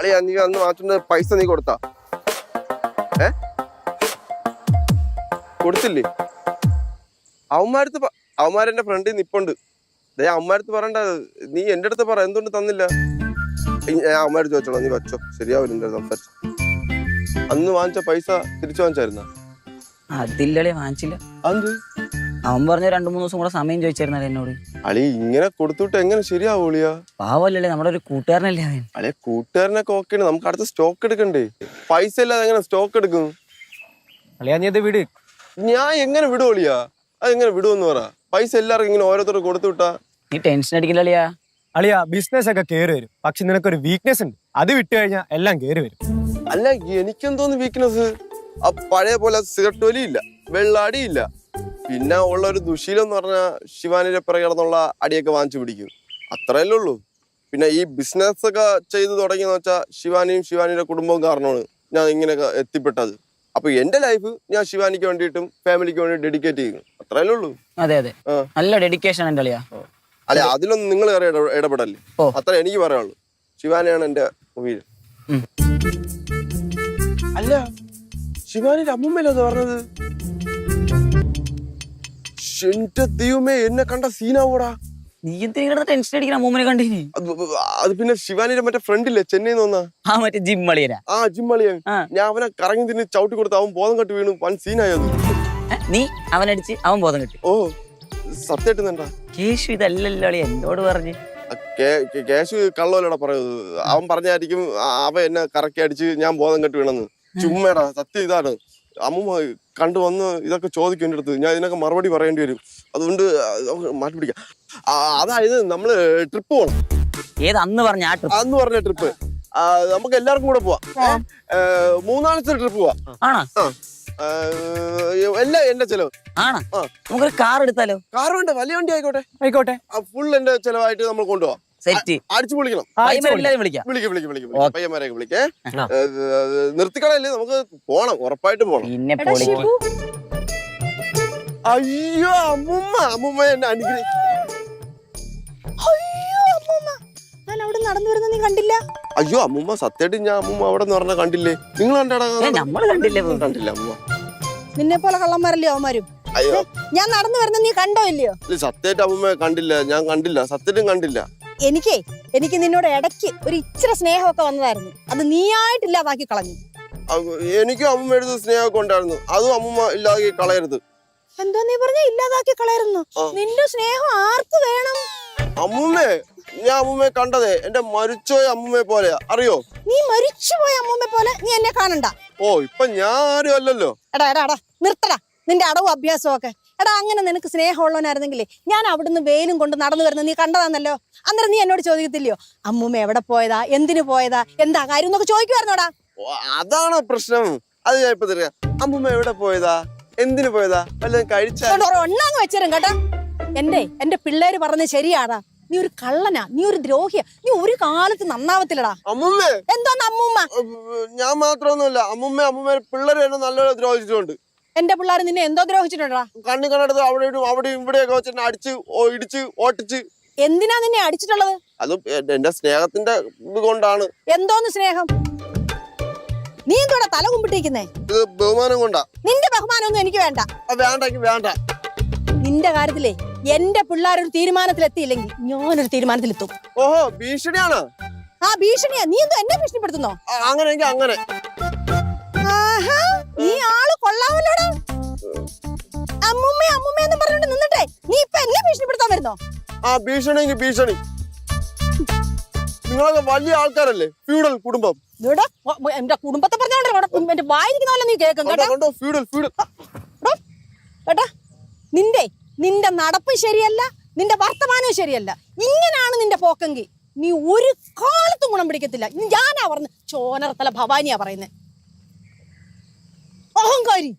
അളിയാ നീ അന്ന് വാങ്ങിച്ചോണ്ട് പൈസ നീ കൊടുത്താ? കൊടുത്തില്ലേ? അവന്മാരെന്റെ ഫ്രണ്ടിൽ നിപ്പുണ്ട്. അവന്മാരടുത്ത് പറയണ്ട, നീ എന്റെ അടുത്ത് പറ എന്തുകൊണ്ട് തന്നില്ല. ഞാൻ അവന്മാര് ചോദിച്ചോളാം, നീ വെച്ചോ, ശരിയാവില്ല സംസാരിച്ചു. അന്ന് വാങ്ങിച്ച പൈസ തിരിച്ചു വാങ്ങിച്ചായിരുന്ന? അതില്ലേ വാങ്ങിച്ചില്ല. അത് അവൻ പറഞ്ഞ 2-3 ദിവസം കൂടെ സമയം ചോദിച്ചായിരുന്നല്ലേ എന്നോട്. അളി ഇങ്ങനെ കൊടുത്തിട്ട് എങ്ങനെ ശരിയാവൂളിയാ? പാവല്ലേ, നമ്മുടെ ഒരു കൂട്ടുകാരനല്ലേ അവൻ. അല്ലെ കൂട്ടുകാരനൊക്കെ ഓക്കെയാണ്, നമുക്ക് അടുത്ത സ്റ്റോക്ക് എടുക്കണ്ടേ? പൈസ ഇല്ലാതെ എങ്ങനെ സ്റ്റോക്ക് എടുക്കും? അളിയാ നീ അത് വിട്. ഞാൻ എങ്ങനെ വിടുവോളിയാ? അതെങ്ങനെ വിടുവെന്ന് പറ. പൈസ എല്ലാവർക്കും ഇങ്ങനെ ഓരോരുത്തർ കൊടുത്തു വിട്ടാ നീ ടെൻഷൻ അടിക്കില്ല അളിയാ. അളിയാ ബിസിനസ് ഒക്കെ കയറി വരും, പക്ഷെ നിനക്കൊരു വീക്ക്നെസ് ഉണ്ട്, അത് വിട്ടു കഴിഞ്ഞാൽ എല്ലാം കയറി വരും. അല്ല എനിക്കെന്തോന്ന് വീക്ക്നെസ്? ആ പഴയ പോലെ സിഗരറ്റ് വലിയില്ല, വെള്ളാടിയില്ല. പിന്നെ ഉള്ള ഒരു ദുശീലം എന്ന് പറഞ്ഞാൽ ശിവാനിയുടെ പിറകെ കിടന്നുള്ള അടിയൊക്കെ വാങ്ങിച്ചു പിടിക്കും, അത്രയല്ലേ ഉള്ളൂ. പിന്നെ ഈ ബിസിനസ് ഒക്കെ ചെയ്തു തുടങ്ങിയെന്ന് വെച്ചാൽ ശിവാനിയുടെ കുടുംബവും കാരണമാണ് ഞാൻ ഇങ്ങനെയൊക്കെ എത്തിപ്പെട്ടത്. അപ്പൊ എന്റെ ലൈഫ് ഞാൻ ശിവാനിക്ക് വേണ്ടിയിട്ടും ഫാമിലിക്ക് വേണ്ടി ഡെഡിക്കേറ്റ് ചെയ്യുന്നു, അത്രയല്ലേ ഉള്ളൂ. അതെ നല്ല ഡെഡിക്കേഷൻ ഉണ്ട് അളിയാ. അല്ലെ അതിലൊന്നും നിങ്ങൾ ഇടപെടല്ലേ, അത്ര എനിക്ക് പറയാനുള്ളൂ. ശിവാനിയാണ് എന്റെ വീട്. അല്ല ശിവാനിയുടെ അമ്മൂമ്മയല്ലേ അത് പറഞ്ഞത്? എന്റെ ദൈവമേ, എന്നെ കണ്ട സീനാവൂടാ. നീ എന്തിനാ ടെൻഷൻ അടിക്കണം? അമ്മൂമ്മനെ കണ്ടിനി. അത് പിന്നെ ശിവാനിയുടെ മറ്റേ ഫ്രണ്ടില്ലേ ചെന്നൈന്ന് വന്നാ മറ്റേ ജിം അളിയനാ. ജിം അളിയൻ. ഞാൻ അവനെ കറങ്ങി തിരിഞ്ഞ് ചവിട്ടി കൊടുത്ത് അവൻ ബോധം കെട്ടി വീണു, വൻ സീനായത്. നീ അവനടിച്ച് അവൻ ബോധം കെട്ടി? ഓ സത്യമായിട്ടുണ്ടാ? കേശു ഇതല്ലല്ലോ അളിയ എന്നോട് പറഞ്ഞു. കേശു കള്ളോലടാ പറയുന്നത്. അവൻ പറഞ്ഞായിരിക്കും അവൻ എന്നെ കറക്കി അടിച്ച് ഞാൻ ബോധം കെട്ടി വീണെന്ന്. ചുമ്മേടാ, സത്യം ഇതാണ്. അമ്മൂമ്മ കണ്ടു വന്ന് ഇതൊക്കെ ചോദിക്കും എൻ്റെ അടുത്ത്, ഞാൻ ഇതിനൊക്കെ മറുപടി പറയേണ്ടി വരും. അതുകൊണ്ട് മാറ്റി പിടിക്കാം. അതായത് നമ്മള് ട്രിപ്പ് പോകണം. ഏത് അന്ന് പറഞ്ഞ ട്രിപ്പ് നമുക്ക് എല്ലാവർക്കും കൂടെ പോവാം. 3 നാളത്തെ ട്രിപ്പ് പോവാം. എല്ലാം എന്റെ ചെലവ്. നമുക്കൊരു കാർ എടുത്താലോ? കാർ വേണ്ട, വലിയ വണ്ടി ആയിക്കോട്ടെ. ഫുൾ എന്റെ ചെലവായിട്ട് നമ്മൾ കൊണ്ടുപോവാം. അടിച്ചു പൊളിക്കണം. പയ്യന്മാരെയൊക്കെ വിളിക്കേ. നിർത്തിക്കളയല്ലേ, നമുക്ക് പോണം, ഉറപ്പായിട്ടും പോണം. അയ്യോ അമ്മൂമ്മ എന്നെ അനുഗ്രഹിക്കും. നടന്നു വരുന്ന നീ കണ്ടില്ല? അയ്യോ അമ്മൂമ്മ സത്യമായിട്ട് ഞാൻ അമ്മൂമ്മ അവിടെ നിന്ന് പറഞ്ഞ കണ്ടില്ലേ? നിങ്ങൾ കണ്ടില്ല അമ്മൂമ്മ. നിന്നെ പോലെ കള്ളന്മാരല്ലേ അവന്മാരും. അയ്യോ ഞാൻ നടന്നു വരുന്ന നീ കണ്ടോ ഇല്ലയോ? സത്യമായിട്ട് അമ്മൂമ്മ കണ്ടില്ല, ഞാൻ കണ്ടില്ല, സത്യമായിട്ടും കണ്ടില്ല. എനിക്ക് നിന്നോട് ഇടയ്ക്ക് ഒരു ഇച്ചിരി സ്നേഹമൊക്കെ വന്നതായിരുന്നു, അത് നീയായിട്ടില്ലാതാക്കി കളഞ്ഞു. എനിക്കും അമ്മൂമ്മയുടെ സ്നേഹമൊക്കെ ഉണ്ടായിരുന്നു, അതും അമ്മൂമ്മ ഇല്ലാതാക്കി കളയരുത്. എന്തോ നീ പറഞ്ഞ ഇല്ലാതാക്കി കളയരുന്നു? നിന്റെ സ്നേഹം ആർക്ക് വേണം? അമ്മൂമ്മേ, ഞാൻ അമ്മൂമ്മയെ കണ്ടതേ എന്റെ മരിച്ചുപോയ അമ്മൂമ്മയെ പോലെയാ, അറിയോ? നീ മരിച്ചുപോയ അമ്മൂമ്മയെ പോലെ നീ എന്നെ കാണണ്ട. ഓ ഇപ്പൊ ഞാൻ ആരും അല്ലല്ലോ. എടാ നിർത്തടാ നിന്റെ അടവും അഭ്യാസവും ഒക്കെ. എടാ അങ്ങനെ നിനക്ക് സ്നേഹമുള്ളവനായിരുന്നെങ്കിലേ ഞാൻ അവിടുന്ന് വെയിലും കൊണ്ട് നടന്നു വരുന്നത് നീ കണ്ടതാന്നല്ലോ. അന്നേരം നീ എന്നോട് ചോദിക്കത്തില്ലയോ അമ്മൂമ്മ എവിടെ പോയതാ, എന്തിനു പോയതാ, എന്താ കാര്യം എന്നൊക്കെ ചോദിക്കുമായിരുന്നോടാ? അതാണ് പ്രശ്നം. അത് ഞാൻ ഇപ്പൊ തരാം. അമ്മൂമ്മ എവിടെ പോയതാ, എന്തിനു പോയതാ, വല്ലതും കഴിച്ചാ ഒന്നാങ്ങ് വെച്ചേരും കേട്ടാ. എന്റെ പിള്ളേര് പറഞ്ഞത് ശരിയാടാ. നീ ഒരു കള്ളനാ, നീ ഒരു ദ്രോഹിയാ, നീ ഒരു കാലത്ത് നന്നാവത്തില്ലടാ. അമ്മൂമ്മേ എന്തോന്ന് അമ്മൂമ്മ? ഞാൻ മാത്രമൊന്നുമല്ല, അമ്മൂമ്മ പിള്ളേരെ എന്നെ നല്ലോണം ദ്രോഹിച്ചിട്ടുണ്ട്. എന്റെ പിള്ളേർ നിന്നെ എന്തോ ദ്രോഹിച്ചിട്ടുണ്ടാ? കണ്ണി കണ്ടെടുത്ത് അവിടെയും ഇവിടെയൊക്കെ വെച്ചിട്ട് അടിച്ച് ഇടിച്ച് ഓട്ടിച്ച്. എന്തിനാ നിന്നെ അടിച്ചിട്ടുള്ളത്? അത് എന്റെ സ്നേഹത്തിന്റെ ഇത് കൊണ്ടാണ്. എന്തോന്ന് സ്നേഹം? നീ എന്തോടാ തല കുമ്പിട്ടിരിക്കുന്നേ? ഇത് ബഹുമാനം കൊണ്ടാ. നിന്റെ ബഹുമാനമൊന്നും എനിക്ക് വേണ്ട. വേണ്ട. നിന്റെ കാര്യത്തിലേ എന്റെ പിള്ളേരൊരു തീരുമാനത്തിലെത്തിയില്ലെങ്കിൽ ഞാനൊരു തീരുമാനത്തിലെത്തും. ഓഹോ ഭീഷണിയാണ്. ഭീഷണിയാ? നീ എന്തോ എന്നെ ഭീഷണിപ്പെടുത്തുന്നോ? അങ്ങനെ നീ ആള് കൊള്ളാമല്ലോടാ. അമ്മൂമ്മയെന്ന് പറഞ്ഞിട്ട് നിന്നിട്ടേ നീ ഇപ്പൊ എന്നെ ഭീഷണിപ്പെടുത്താൻ വരുന്നോ? ഭീഷണി. നിങ്ങളൊക്കെ വലിയ ആൾക്കാരല്ലേ, ഫ്യൂഡൽ കുടുംബം. എന്റെ കുടുംബത്തെ പറഞ്ഞോണ്ട് എന്റെ വായിരിക്കുന്ന നീ കേൾക്കും കേട്ടാ. നിന്റെ നടപ്പും ശരിയല്ല, നിന്റെ വർത്തമാനവും ശരിയല്ല. ഇങ്ങനെയാണ് നിന്റെ പോക്കെങ്കിൽ നീ ഒരു കാലത്തും ഗുണം പിടിക്കത്തില്ല. ഞാനാ പറഞ്ഞ ചോനറത്തല ഭവാനിയാ പറയുന്നേ. അഹങ്കാരി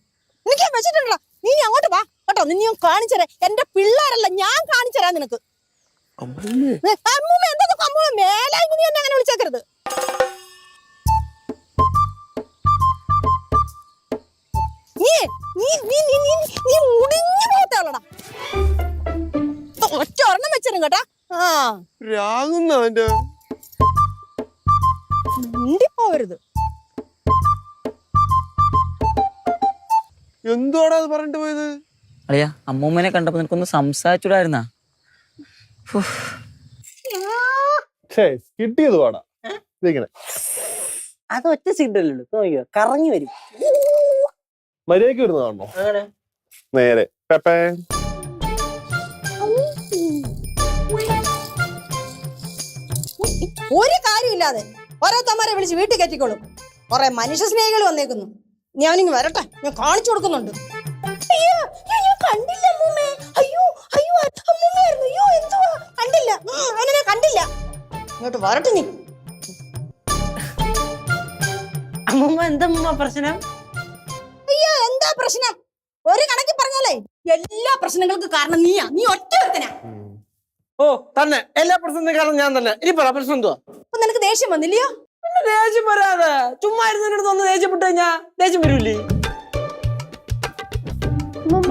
എനിക്ക് വെച്ചിട്ടുണ്ടോ? നീ അങ്ങോട്ട് വാ കേട്ടോ, നീ കാണിച്ചരാ. എന്റെ പിള്ളേരല്ല, ഞാൻ കാണിച്ചരാ നിനക്ക്. അമ്മൂമ്മ എന്താ അമ്മൂമ്മ മേലെ നീ എന്നെ അങ്ങനെ വിളിച്ചേക്കരുത്. നീ മുടിഞ്ഞു പോകത്തോളടാ. ഒറ്റ ഒരെണ്ണം വെച്ചിരും കേട്ടാ. മിണ്ടിപ്പോവരുത്. എന്തുവാടാ അത് പറഞ്ഞിട്ട് പോയത്? അളിയാ അമ്മൂമ്മനെ കണ്ടപ്പോ നിനക്കൊന്ന് സംസാരിച്ചൂടായിരുന്നാ? കിട്ടിയത് പാടാ. അത് ഒറ്റ സീറ്റല്ലേ നോക്കിയോ, കറങ്ങി വരും. മര്യാദക്ക് വരുന്നതാണോ? നേരെ പെപ്പേ. ഒരു കാര്യമില്ലാതെ ഓരോരുത്തന്മാരെ വിളിച്ച് വീട്ടിൽ കയറ്റിക്കോളും. കുറെ മനുഷ്യ സ്നേഹികൾ വന്നേക്കുന്നു. ഞാനിങ്ങ് വരട്ടെ, ഞാൻ കാണിച്ചു കൊടുക്കുന്നുണ്ട്. അയ്യോ ഞാൻ കണ്ടില്ല അമ്മൂമ്മേ. അയ്യോ അയ്യോ അമ്മൂമ്മയായിരുന്നു. അയ്യോ എന്തുവാ കണ്ടില്ല, അവനെ കണ്ടില്ല. ഇങ്ങോട്ട് വരട്ടെ നീ. അമ്മൂമ്മ എന്താ പ്രശ്നം? അയ്യോ എന്താ പ്രശ്നം? ഒരു കണക്കി പറഞ്ഞാലേ എല്ലാ പ്രശ്നങ്ങൾക്കും കാരണം നീയാ. നീ ഒറ്റ ഒരുത്തനാ. ഓ തന്നെ, എല്ലാ പ്രശ്നത്തിനും കാരണം ഞാൻ തന്നെ. ഇനി പറ പ്രശ്നം എന്തുവാ? അപ്പൊ നിനക്ക് ദേഷ്യം വന്നില്ലയോ? ദേഷ്യം വരാതെ ചുമ്മാ ഇരുന്നതിനടുത്ത് ഒന്ന് ദേഷ്യപ്പെട്ട് കഴിഞ്ഞാ ദേഷ്യം വരൂല്ലേ?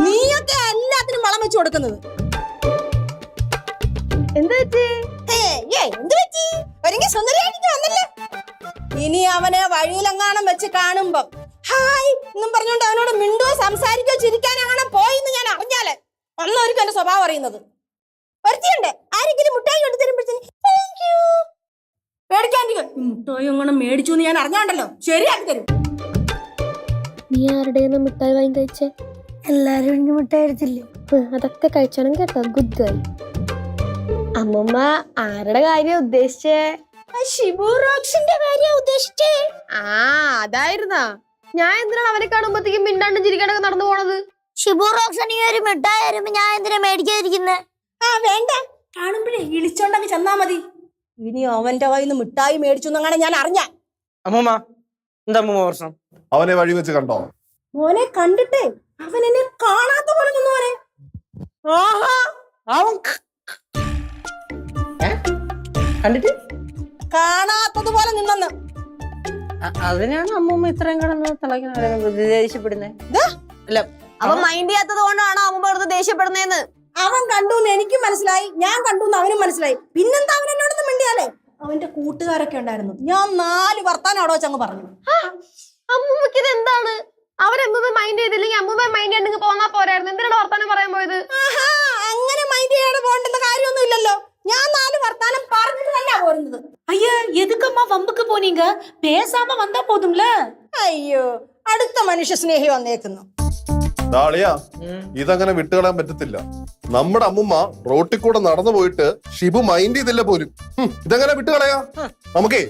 നീയൊക്കെ എല്ലാത്തിനും വളം വെച്ച് കൊടുക്കുന്നത്. ഇനി അവനെ വഴിയിലെങ്ങാനും വെച്ച് കാണുമ്പോ ഹായ് എന്നും പറഞ്ഞോണ്ട് അവനോട് മിണ്ടോ സംസാരിക്കോ ചിരിക്കാനാണ് പോയിന്ന് ഞാൻ അറിഞ്ഞാല് അന്നായിരിക്കും എന്റെ സ്വഭാവം അറിയുന്നത്. വരുത്തിയുണ്ട് ആരെങ്കിലും മുട്ടായി കൊണ്ടു തരുമ്പോഴത്തേന് പേടിക്കാണ്ടിരിക്കും. മുട്ടായി അങ്ങനെ മേടിച്ചു എന്ന് ഞാൻ അറിഞ്ഞോണ്ടല്ലോ ശരിയാക്കി തരും. നീ ആരുടെയെന്ന് മിഠായി വാങ്ങി കഴിച്ചേ? എല്ലാരും മിഠായി എടുത്തില്ലേ? അതൊക്കെ കഴിച്ചോണം കേട്ടോ. Good girl. അമ്മമ്മ ആരുടെ കാര്യം ഉദ്ദേശിച്ചേ? ഷിബു റോക്സിന്റെ കാര്യം ഉദ്ദേശിച്ചേ? ആ അതായിരുന്നാ. ഞാൻ എന്തിനാണ് അവനെ കാണുമ്പോഴത്തേക്കും മിണ്ടാണ്ടും ചിരിക്കാനൊക്കെ നടന്നു പോണത്? ഷിബു റോക്സൺ ഈ ഒരു മിഠായി വരുമ്പോ ഞാൻ എന്തിനാ മേടിക്കാതിരിക്കുന്നത്? ആ വേണ്ട, കാണുമ്പോഴേ ഇളിച്ചോണ്ടങ്ങ് ചെന്നാ മതി. ഇനി അവന്റെ കയ്യിൽ നിന്ന് മിഠായി മേടിച്ചു എന്നങ്ങനെ ഞാൻ അറിഞ്ഞ. അമ്മൂമ്മ എന്താ അമ്മൂമ്മ പ്രശ്നം? അവനെ വഴി വെച്ച് കണ്ടോ? മോനെ കണ്ടിട്ടേ അവൻ എന്നെ കാണാത്ത പോലെ നിന്നു. മോനെ അവൻ കണ്ടിട്ട് കാണാത്തതുപോലെ നിന്നെന്ന്. അതിനാണ് അമ്മൂമ്മ ഇത്രയും കിടന്ന് തിളയ്ക്കുന്ന ദേഷ്യപ്പെടുന്നത്. അല്ല അവൻ മൈൻഡ് ചെയ്യാത്തത് കൊണ്ടാണോ അമ്മമ്മ അടുത്ത് ദേഷ്യപ്പെടുന്നേന്ന്? അവൻ കണ്ടു എന്ന് എനിക്കും മനസ്സിലായി, ഞാൻ കണ്ടു എന്ന് അവനും മനസ്സിലായി. പിന്നെന്താ അവൻ എന്നോടൊന്നും മിണ്ടിയാലേ? അവന്റെ കൂട്ടുകാരൊക്കെ ഉണ്ടായിരുന്നു. ഞാൻ 4 വർത്താനം അവിടെ വെച്ചങ്ങ് പറഞ്ഞു. അമ്മൂമ്മക്ക് ഇത് എന്താണ്? അവരമ്മൂമ്മ മൈൻഡ് ചെയ്തില്ലെങ്കിൽ അമ്മൂമ്മ മൈൻഡ് ചെയ്യണ്ടെങ്കിൽ പോന്നാ പോരായിരുന്നു. എന്തിനാണ് വർത്താനം പറയാൻ പോയത്? അങ്ങനെ മൈൻഡ് ചെയ്യാതെ പോകേണ്ടെന്ന കാര്യമൊന്നും ഇല്ലല്ലോ. ഞാൻ 4 വർത്താനം പറഞ്ഞിട്ടല്ല പോരുന്നത്. ஐயா எதுக்கம்மா வம்புக்கு போனீங்க? பேசாம வந்தா போதும்ல. അയ്യോ അടുത്ത മനുഷ്യ സ്നേഹി വന്നേക്കുന്നു. ഇതങ്ങനെ വിട്ടുകളയാൻ പറ്റത്തില്ല. നമ്മുടെ അമ്മുമ്മ റോട്ടിൽ കൂടെ നടന്നു പോയിട്ട് ഷിബു മൈൻഡ് ചെയ്തില്ല പോലും. ഇതെങ്ങനെ വിട്ടുകളയാ? നമുക്കേ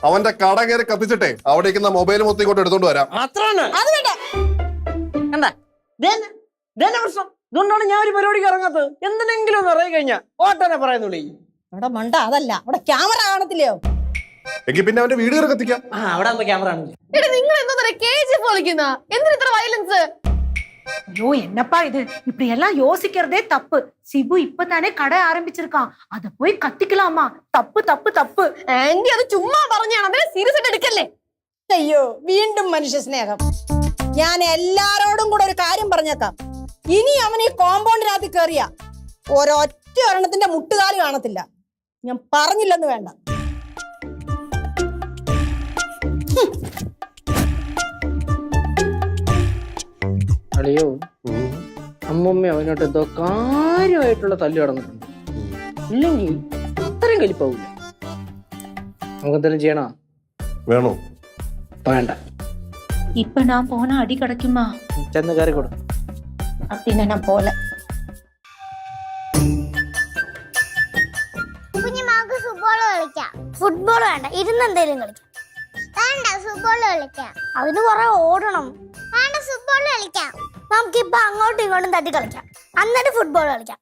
അവന്റെ കട കയറി കത്തിച്ചിട്ടെ അവിടേക്ക് മൊബൈൽ മൊത്തം ഇങ്ങോട്ട് എടുത്തോണ്ട് വരാം. അത് വേണ്ട. പ്രശ്നം ഇതുകൊണ്ടാണ് ഞാൻ ഒരു പരിപാടിക്ക് ഇറങ്ങാത്തത്. എന്തിനെങ്കിലും ഒന്ന് ഇറങ്ങി കഴിഞ്ഞാ ഓട്ടനെ പറയുന്നുള്ളൂ. അവിടെ മണ്ട അതല്ല, അവിടെ ക്യാമറ കാണത്തില്ലയോ? എങ്കിൽ പിന്നെ അവന്റെ വീട് കയറി കത്തിക്കാം. അവിടെ ക്യാമറ ആണ്. നിങ്ങൾ എന്താ കേജി പൊളിക്കുന്ന? എന്തിനാ ഇത്ര വയലൻസ്? ஐயோ என்னப்பா இது, இப்படி எல்லாம் யோசிக்கிறதே தப்பு. சிபு இப்பதானே கடை ஆரம்பிச்சிருக்கான், அத போய் கத்திக்கலாமா? தப்பு தப்பு தப்பு. ആന്റി അത് ചുമ്മാ പറഞ്ഞാണ്, അതിനെ സീരിയസ് ആയിട്ട് എടുക്കല്ലേ. അയ്യോ വീണ്ടും മനുഷ്യ സ്നേഹം. ഞാൻ എല്ലാരോടും കൂടെ ഒരു കാര്യം പറഞ്ഞേക്കാം. ഇനി അവൻ ഈ കോമ്പൗണ്ടിനകത്ത് കയറിയ ഒരൊറ്റ ഒരെണ്ണത്തിന്റെ മുട്ടുകാല് കാണത്തില്ല. ഞാൻ പറഞ്ഞില്ലെന്ന് വേണ്ട. അളിയോ അമ്മൂമ്മ അവനോട്ട് എന്തോ കാര്യമായിട്ടുള്ള തല്ലു കടന്നിട്ടുണ്ട്. ഇല്ലെങ്കിൽ അത്രയും കലിപ്പാവൂല. നമുക്ക് എന്തെങ്കിലും ചെയ്യണോ? വേണോ? വേണ്ട. இப்ப நான் போனா அடி கிடைக்குமா? ചെന്ന് കയറി കൊടു. அப்படின்னு நான் போல. കുഞ്ഞുമാക്ക് ഫുട്ബോൾ കളിക്കാം. ഫുട്ബോൾ വേണ്ട, ഇരുന്നെന്തേലും കളിക്കാം. വേണ്ട, ഫുട്ബോൾ കളിക്കാം. അതിന് കുറെ ഓടണം. വേണ്ട, ഫുട്ബോൾ കളിക്കാം. നമുക്കിപ്പൊ അങ്ങോട്ടും ഇങ്ങോട്ടും തട്ടി കളിക്കാം, എന്നിട്ട് ഫുട്ബോൾ കളിക്കാം.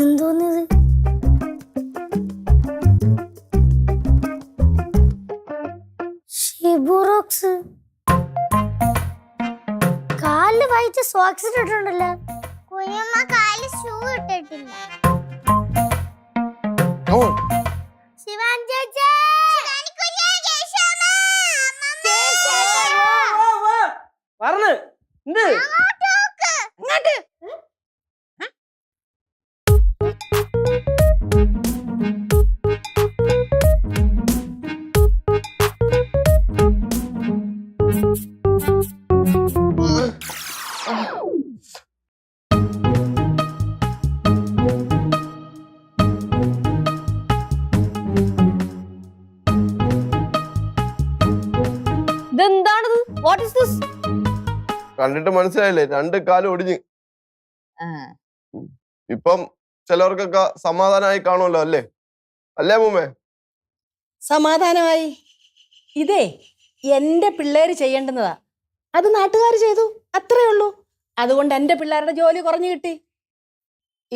എന്തോന്നിത്? ഷിബു റോക്സ് കാലില് വായിച്ച സോക്സ് ഇട്ടിട്ടുണ്ടല്ലോ. കുഞ്ഞമ്മ കാലിൽ ഷൂ ഇട്ടിട്ടില്ല. ശിവാൻ ചേച്ചി, ചേച്ചി വാട്ട് ഇസ് ദിസ്? കണ്ടിട്ട് മനസ്സിലായില്ലേ, 2 കാലും ഒടിഞ്ഞ്. ഇപ്പം ചിലവർക്കൊക്കെ സമാധാനമായി കാണുമല്ലോ അല്ലേ? അല്ലേ അമ്മൂമ്മേ? സമാധാനമായി. ഇതേ എന്റെ പിള്ളേര് ചെയ്യേണ്ടുന്നതാ, അത് നാട്ടുകാർ ചെയ്തു, അത്രേ ഉള്ളൂ. അതുകൊണ്ട് എന്റെ പിള്ളേരുടെ ജോലി കുറഞ്ഞു കിട്ടി.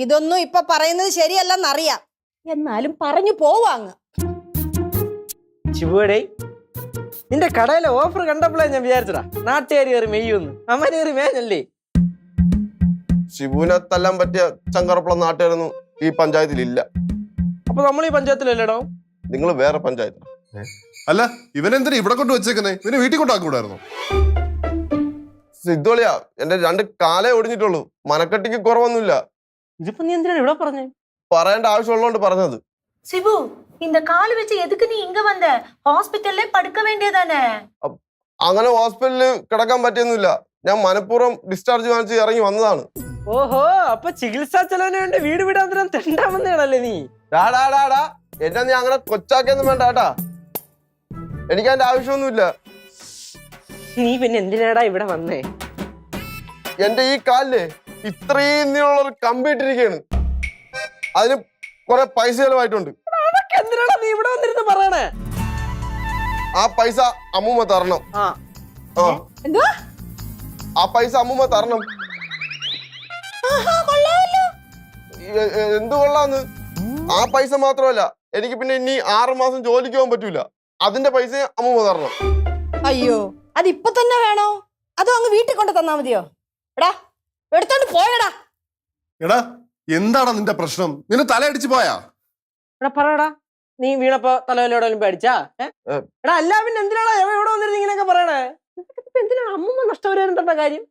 ഇതൊന്നും ഇപ്പൊ പറയുന്നത് ശരിയല്ലെന്നറിയാം, എന്നാലും പറഞ്ഞു പോവാങ്ങ്. ശിവുവടേ, നിന്റെ കടയിലെ ഓഫർ കണ്ടപ്പോഴേ ഞാൻ വിചാരിച്ചടാ നാട്ടുകാർ കയറി മെയ്യൊന്ന്. അമ്മ കയറി മേഞ്ഞല്ലേ? ഷിബുവിനെ തല്ലാൻ പറ്റിയ ചങ്കറപ്പുള്ള നാട്ടുകാരൊന്നും ഈ പഞ്ചായത്തിലില്ല. അപ്പൊ നമ്മൾ ഈ പഞ്ചായത്തിലല്ലേടോ? നിങ്ങൾ വേറെ പഞ്ചായത്ത്. അല്ല, ഇവനെന്തിനാ ഇവിടെ കൊണ്ട് വെച്ചേക്കുന്നേ? ഇവനെ വീട്ടിൽ കൊണ്ടാക്കൂടായിരുന്നു? സിദ്ധോളിയാ, എന്റെ 2 കാലേ ഒടിഞ്ഞിട്ടുള്ളൂ, മനക്കെട്ടിക്ക് കുറവൊന്നുമില്ല. ഇതിപ്പോ നീ എന്തിനാണ് ഇവിടെ പറഞ്ഞേ? പറയേണ്ട ആവശ്യമുള്ളതുകൊണ്ട് പറഞ്ഞത്. சிபு, இந்த கால் வச்சு எதுக்கு நீ இங்க வந்த? ஹாஸ்பிட்டல்ல படுக்க வேண்டியதானே? അങ്ങനെ ഹോസ്പിറ്റലിൽ കിടക്കാൻ പറ്റിയൊന്നുമില്ല, ഞാൻ മനഃപൂർവ്വം ഡിസ്ചാർജ് വാങ്ങിച്ച് ഇറങ്ങി വന്നതാണ്. ഓഹോ, അപ്പൊ ചികിത്സാ ചെലവിന് വേണ്ടി വീട് വിടാന്തരം തെണ്ടാമെന്നാണല്ലേ നീ? ഡാ എന്നെ നീ അങ്ങനെ കൊച്ചാക്കൊന്നും വേണ്ട കേട്ടാ, എനിക്ക് അതിന്റെ ആവശ്യമൊന്നുമില്ല. നീ പിന്നെ എന്തിനാടാ ഇവിടെ വന്നേ? എന്റെ ഈ കാലില് ഇത്രയും നീളമുള്ളൊരു കമ്പി ഇട്ടിരിക്കുകയാണ്, അതിന് കുറെ പൈസ ചെലവായിട്ടുണ്ട്. അതൊക്കെ എന്തിനാടാ നീ ഇവിടെ വന്നിരുന്ന് പറയണേ? ആ പൈസ അമ്മൂമ്മ തരണം. ആ, എന്തുവാ? ആ പൈസ അമ്മൂമ്മ തരണം. എന്ത് കൊള്ളാന്ന്? ആ പൈസ മാത്രമല്ല, എനിക്ക് പിന്നെ ഇനി 6 മാസം ജോലിക്ക് പോകാൻ പറ്റൂല, അതിന്റെ പൈസ അമ്മൂമ്മ തരണം. അയ്യോ, അതിപ്പൊ തന്നെ വേണോ? അതോ അങ്ങ് വീട്ടിൽ കൊണ്ട് തന്നാ മതിയോ? എടാ, എടുത്തോണ്ട് പോയടാ. എടാ, എന്താടാ നിന്റെ പ്രശ്നം? നിന്നെ തലയടിച്ചു പോയാ? എടാ പറയടാ, നീ വീണപ്പോ തലവലോടെങ്കിലും പേടിച്ചാ? എടാ അല്ല പിന്നെ എന്തിനാടാ ഇവിടെ വന്നിരുന്ന് ഇങ്ങനെയൊക്കെ പറയണേ? എന്തിനാണ് അമ്മൂമ്മ നഷ്ടപരിഹാരം തന്ന കാര്യം?